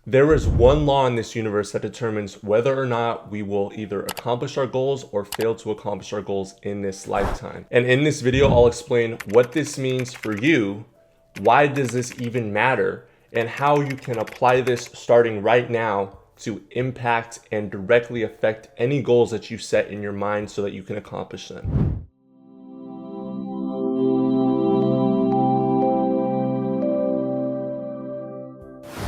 There is one law in this universe that determines whether or not we will either accomplish our goals or fail to accomplish our goals in this lifetime. And in this video, I'll explain what this means for you, why does this even matter, and how you can apply this starting right now to impact and directly affect any goals that you set in your mind so that you can accomplish them.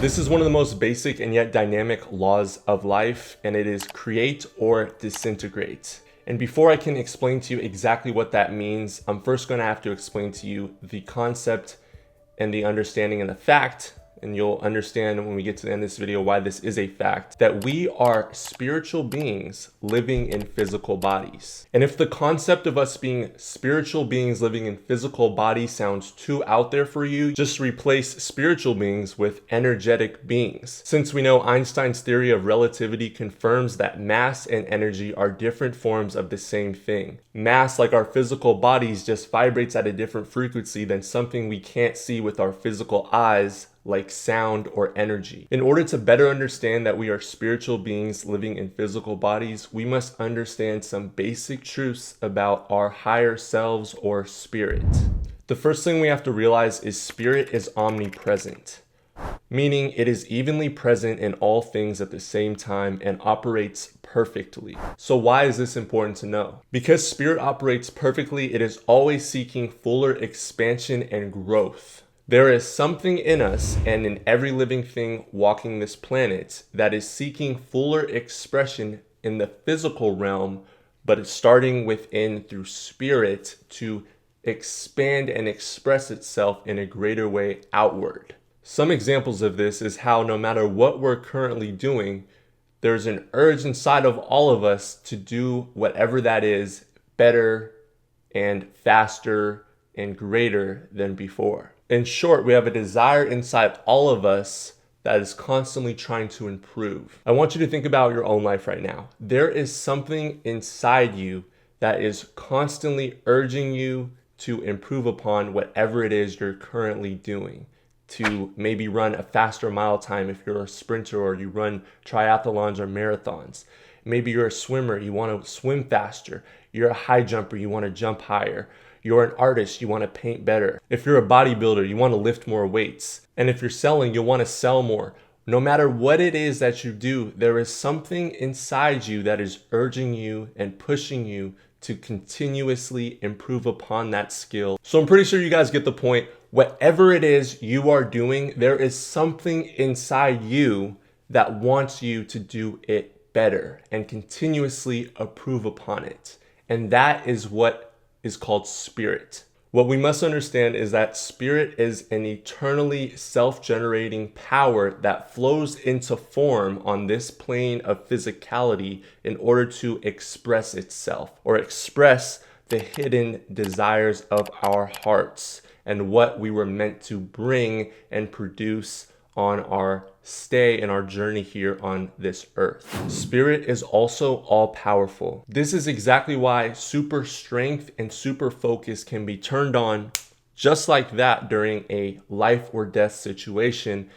This is one of the most basic and yet dynamic laws of life, and it is create or disintegrate. And before I can explain to you exactly what that means, I'm first going to have to explain to you the concept and the understanding and the fact, and you'll understand when we get to the end of this video why this is a fact, that we are spiritual beings living in physical bodies. And if the concept of us being spiritual beings living in physical bodies sounds too out there for you, just replace spiritual beings with energetic beings. Since we know Einstein's theory of relativity confirms that mass and energy are different forms of the same thing. Mass, like our physical bodies, just vibrates at a different frequency than something we can't see with our physical eyes, like sound or energy. In order to better understand that we are spiritual beings living in physical bodies, we must understand some basic truths about our higher selves or spirit. The first thing we have to realize is spirit is omnipresent, meaning it is evenly present in all things at the same time and operates perfectly. So why is this important to know? Because spirit operates perfectly, it is always seeking fuller expansion and growth. There is something in us and in every living thing walking this planet that is seeking fuller expression in the physical realm, but it's starting within through spirit to expand and express itself in a greater way outward. Some examples of this is how no matter what we're currently doing, there's an urge inside of all of us to do whatever that is better and faster and greater than before. In short, we have a desire inside all of us that is constantly trying to improve. I want you to think about your own life right now. There is something inside you that is constantly urging you to improve upon whatever it is you're currently doing. To maybe run a faster mile time if you're a sprinter or you run triathlons or marathons. Maybe you're a swimmer, you want to swim faster. You're a high jumper, you want to jump higher. You're an artist, you want to paint better. If you're a bodybuilder, you want to lift more weights. And if you're selling, you want to sell more. No matter what it is that you do, there is something inside you that is urging you and pushing you to continuously improve upon that skill. So I'm pretty sure you guys get the point. Whatever it is you are doing, there is something inside you that wants you to do it better and continuously improve upon it. And that is what is called spirit. What we must understand is that spirit is an eternally self-generating power that flows into form on this plane of physicality in order to express itself or express the hidden desires of our hearts and what we were meant to bring and produce on our stay and our journey here on this earth. Spirit is also all powerful. This is exactly why super strength and super focus can be turned on just like that during a life or death situation.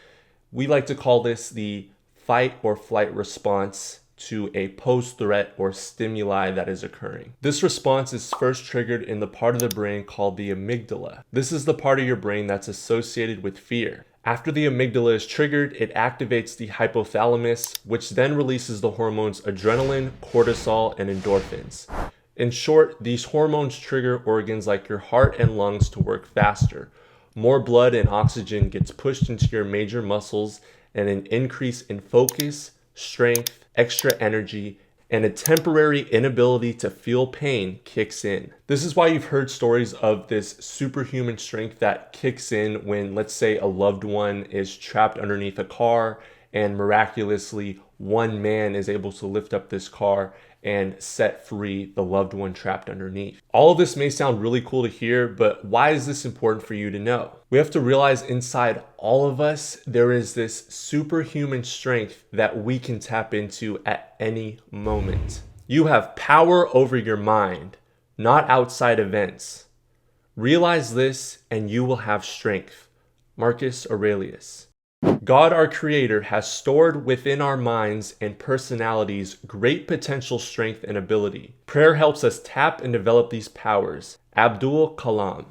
We like to call this the fight or flight response to a post-threat or stimuli that is occurring. This response is first triggered in the part of the brain called the amygdala. This is the part of your brain that's associated with fear. After the amygdala is triggered, it activates the hypothalamus, which then releases the hormones adrenaline, cortisol, and endorphins. In short, these hormones trigger organs like your heart and lungs to work faster. More blood and oxygen gets pushed into your major muscles, and an increase in focus, strength, extra energy, and a temporary inability to feel pain kicks in. This is why you've heard stories of this superhuman strength that kicks in when, let's say, a loved one is trapped underneath a car and miraculously one man is able to lift up this car and set free the loved one trapped underneath. All of this may sound really cool to hear, but why is this important for you to know? We have to realize inside all of us, there is this superhuman strength that we can tap into at any moment. You have power over your mind, not outside events. Realize this and you will have strength. Marcus Aurelius. God, our Creator, has stored within our minds and personalities great potential strength and ability. Prayer helps us tap and develop these powers. Abdul Kalam.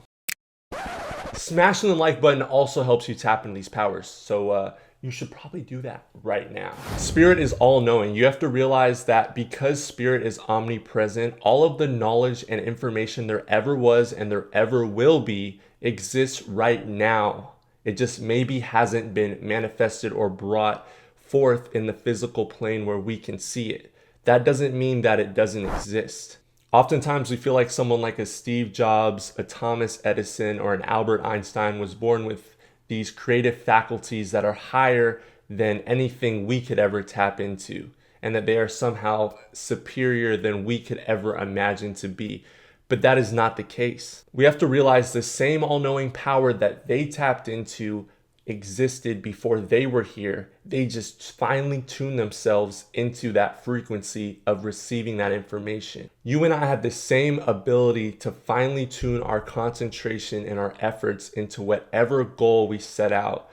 Smashing the like button also helps you tap into these powers, so you should probably do that right now. Spirit is all-knowing. You have to realize that because Spirit is omnipresent, all of the knowledge and information there ever was and there ever will be exists right now. It just maybe hasn't been manifested or brought forth in the physical plane where we can see it. That doesn't mean that it doesn't exist. Oftentimes we feel like someone like a Steve Jobs, a Thomas Edison, or an Albert Einstein was born with these creative faculties that are higher than anything we could ever tap into, and that they are somehow superior than we could ever imagine to be. But that is not the case. We have to realize the same all-knowing power that they tapped into existed before they were here. They just finally tuned themselves into that frequency of receiving that information. You and I have the same ability to finally tune our concentration and our efforts into whatever goal we set out.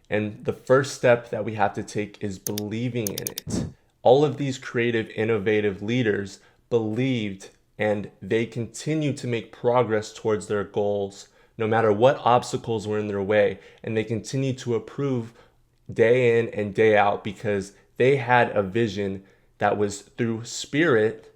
And the first step that we have to take is believing in it. All of these creative, innovative leaders believed, and they continue to make progress towards their goals no matter what obstacles were in their way, and they continue to improve day in and day out because they had a vision that was through spirit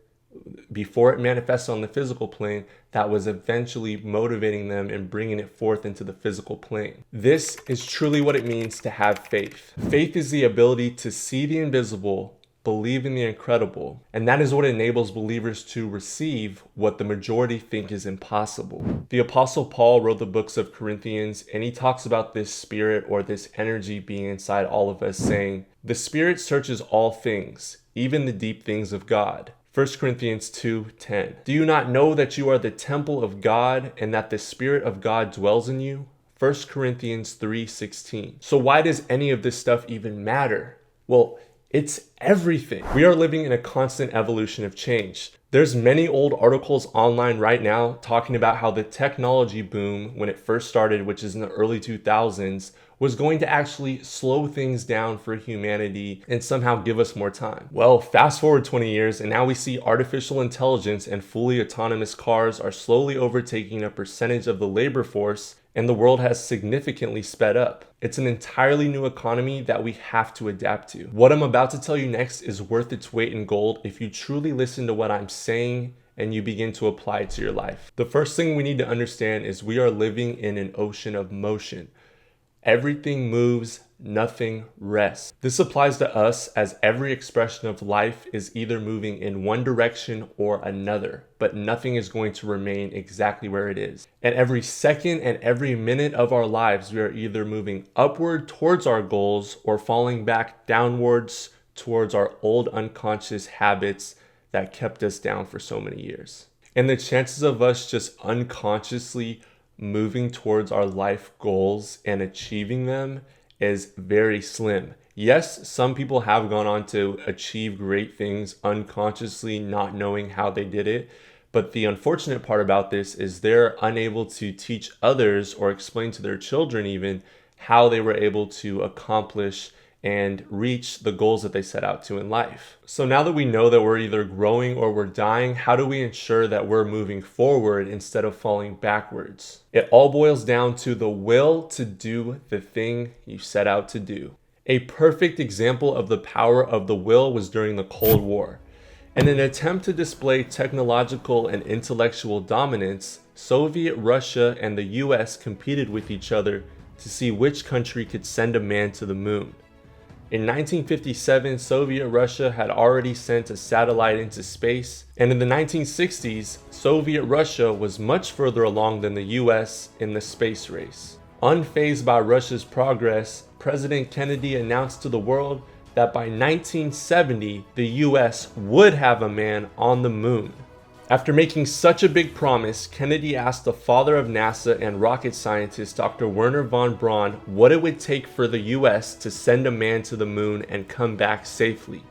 before it manifests on the physical plane that was eventually motivating them and bringing it forth into the physical plane. This is truly what it means to have faith. Faith is the ability to see the invisible, believe in the incredible, and that is what enables believers to receive what the majority think is impossible. The Apostle Paul wrote the books of Corinthians, and he talks about this spirit or this energy being inside all of us, saying, "The Spirit searches all things, even the deep things of God." 1 Corinthians 2:10. "Do you not know that you are the temple of God and that the Spirit of God dwells in you?" 1 Corinthians 3:16. So why does any of this stuff even matter? Well, it's everything. We are living in a constant evolution of change. There's many old articles online right now talking about how the technology boom, when it first started, which is in the early 2000s, was going to actually slow things down for humanity and somehow give us more time. Well, fast forward 20 years and now we see artificial intelligence and fully autonomous cars are slowly overtaking a percentage of the labor force, and the world has significantly sped up. It's an entirely new economy that we have to adapt to. What I'm about to tell you next is worth its weight in gold if you truly listen to what I'm saying and you begin to apply it to your life. The first thing we need to understand is we are living in an ocean of motion. Everything moves, nothing rests. This applies to us as every expression of life is either moving in one direction or another, but nothing is going to remain exactly where it is. And every second and every minute of our lives, we are either moving upward towards our goals or falling back downwards towards our old unconscious habits that kept us down for so many years. And the chances of us just unconsciously moving towards our life goals and achieving them is very slim. Yes, some people have gone on to achieve great things unconsciously, not knowing how they did it. But the unfortunate part about this is they're unable to teach others or explain to their children even how they were able to accomplish and reach the goals that they set out to in life. So now that we know that we're either growing or we're dying, how do we ensure that we're moving forward instead of falling backwards? It all boils down to the will to do the thing you set out to do. A perfect example of the power of the will was during the Cold War. In an attempt to display technological and intellectual dominance, Soviet Russia and the US competed with each other to see which country could send a man to the moon. In 1957, Soviet Russia had already sent a satellite into space, and in the 1960s, Soviet Russia was much further along than the US in the space race. Unfazed by Russia's progress, President Kennedy announced to the world that by 1970, the US would have a man on the moon. After making such a big promise, Kennedy asked the father of NASA and rocket scientist Dr. Wernher von Braun what it would take for the US to send a man to the moon and come back safely.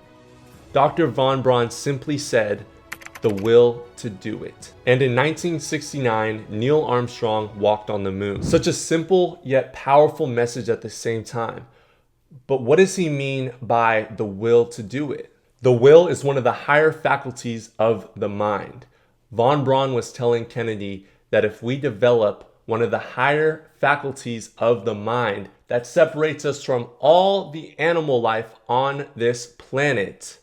Dr. von Braun simply said, "The will to do it." And in 1969, Neil Armstrong walked on the moon. Such a simple yet powerful message at the same time. But what does he mean by the will to do it? The will is one of the higher faculties of the mind. Von Braun was telling Kennedy that if we develop one of the higher faculties of the mind that separates us from all the animal life on this planet,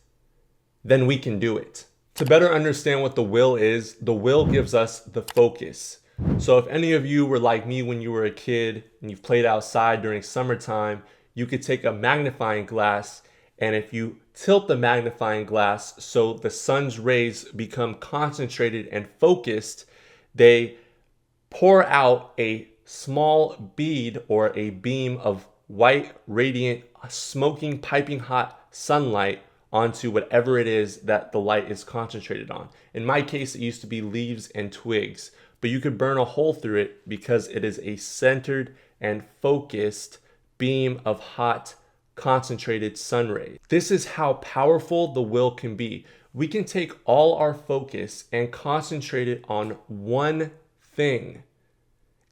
then we can do it. To better understand what the will is, the will gives us the focus. So if any of you were like me when you were a kid and you've played outside during summertime, you could take a magnifying glass, and if you tilt the magnifying glass so the sun's rays become concentrated and focused, they pour out a small bead or a beam of white, radiant, smoking, piping hot sunlight onto whatever it is that the light is concentrated on. In my case, it used to be leaves and twigs, but you could burn a hole through it because it is a centered and focused beam of hot, concentrated sun rays. This is how powerful the will can be. We can take all our focus and concentrate it on one thing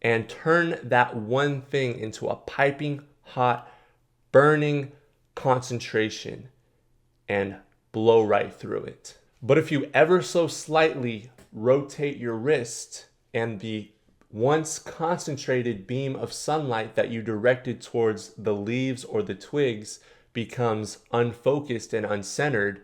and turn that one thing into a piping hot, burning concentration and blow right through it. But if you ever so slightly rotate your wrist and the once concentrated beam of sunlight that you directed towards the leaves or the twigs becomes unfocused and uncentered,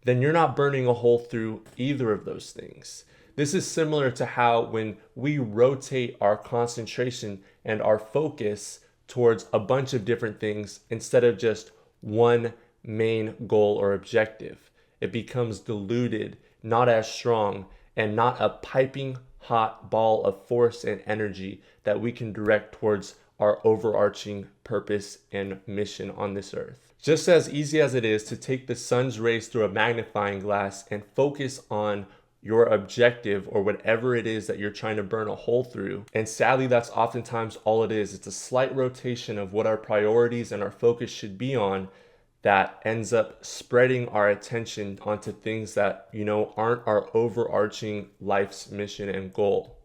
then you're not burning a hole through either of those things. This is similar to how when we rotate our concentration and our focus towards a bunch of different things instead of just one main goal or objective, it becomes diluted, not as strong, and not a piping hot ball of force and energy that we can direct towards our overarching purpose and mission on this earth. Just as easy as it is to take the sun's rays through a magnifying glass and focus on your objective or whatever it is that you're trying to burn a hole through. And sadly, that's oftentimes all it is. It's a slight rotation of what our priorities and our focus should be on that ends up spreading our attention onto things that, aren't our overarching life's mission and goal.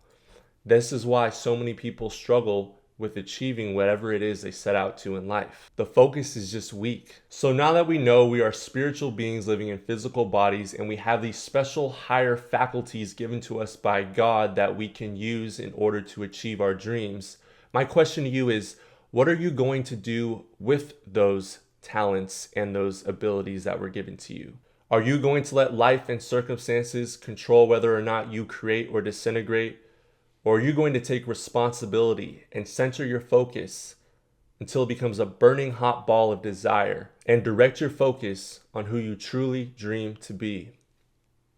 This is why so many people struggle with achieving whatever it is they set out to in life. The focus is just weak. So now that we know we are spiritual beings living in physical bodies and we have these special higher faculties given to us by God that we can use in order to achieve our dreams, my question to you is, what are you going to do with those talents and those abilities that were given to you? Are you going to let life and circumstances control whether or not you create or disintegrate? Or are you going to take responsibility and center your focus until it becomes a burning hot ball of desire and direct your focus on who you truly dream to be?